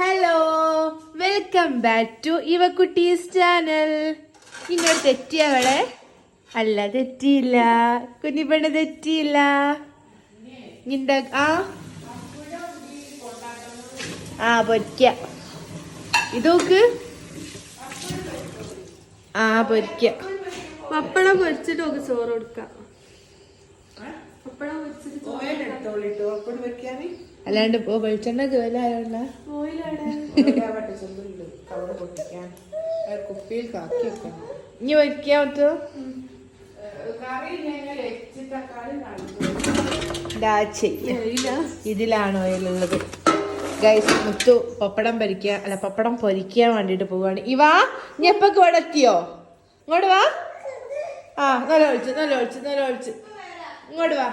Hello, welcome back to ഇവക്കുട്ടീസ് channel. ഇങ്ങോട്ട് തെറ്റിയവളെ അല്ല, തെറ്റിയില്ല കുഞ്ഞിപ്പെണ്ണ്, തെറ്റിയില്ല. പൊരിക്ക ഇതൊക്കെ പൊരിക്ക. പപ്പടം പൊരിച്ചിട്ട് ഒക്കെ ചോറ് കൊടുക്കാം. അല്ലാണ്ട് ഇപ്പൊ വെളിച്ചെണ്ണ ജോലായോണ്ട കുപ്പിയിൽ കാക്കി വെക്കണം. ഇനി വയ്ക്കാൻ പറ്റുമോ? ഇതിലാണ് ഓയിലുള്ളത്. ഗൈസ്, മുത്തു പപ്പടം പൊരിക്കാൻ വേണ്ടിട്ട് പോവാണ്. ഇവാ ഇനി എപ്പൊക്കെ ഇവിടെ എത്തിയോ? ഇങ്ങോട്ട് വാ. നല്ല ഒഴിച്ച് ഇങ്ങോട്ട് വാ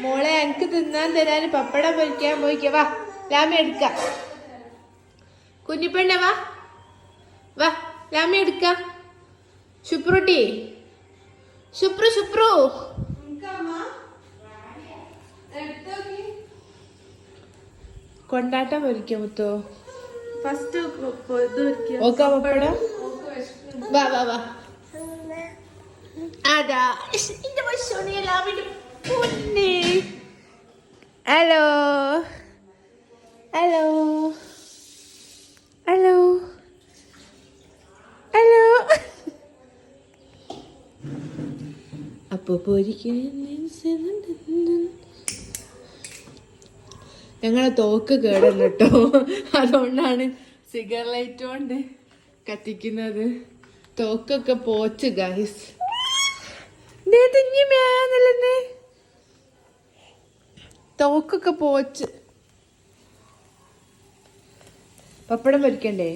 മോളെ. എനിക്ക് തിന്നാൻ തരാൻ പപ്പടം പൊരിക്കാൻ പോയിക്ക. വാ ലാമി എടുക്ക. കുഞ്ഞിപ്പെണ്ണ വാ ലാമി എടുക്ക. ശുപ്രുട്ടി, ശുപ്രു കൊണ്ടാട്ടം പൊരിക്ക മുത്തോ. ഫസ്റ്റ് ഓക്കെ പപ്പടം. വാ അതാ ഹലോ അപ്പൊ ഞങ്ങളെ തോക്ക് കേടല്ല കേട്ടോ, അതുകൊണ്ടാണ് സിഗർ ലൈറ്റ് കൊണ്ട് കത്തിക്കുന്നത്. തോക്കൊക്കെ പോച്ച് ഗൈസ്. തോക്കൊക്കെ പോച്ച്. പപ്പടം പൊരിക്കണ്ടേ?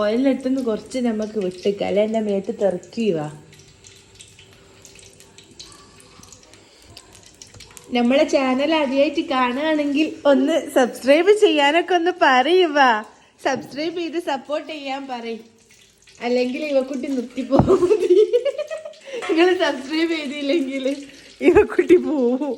ഓയിലെടുത്തുനിന്ന് കുറച്ച് നമുക്ക് വിട്ടിക്ക, അല്ലെ എന്റെ മേത്ത് തെറിക്കുക. നമ്മളെ ചാനൽ ആദ്യമായിട്ട് കാണുകയാണെങ്കിൽ ഒന്ന് സബ്സ്ക്രൈബ് ചെയ്യാനൊക്കെ ഒന്ന് പറയുക. സബ്സ്ക്രൈബ് ചെയ്ത് സപ്പോർട്ട് ചെയ്യാൻ പറയും, അല്ലെങ്കിൽ ഇവക്കുട്ടി നിർത്തിപ്പോകും. നിങ്ങൾ സബ്സ്ക്രൈബ് ചെയ്തില്ലെങ്കിൽ ഇവക്കുട്ടി പോവും.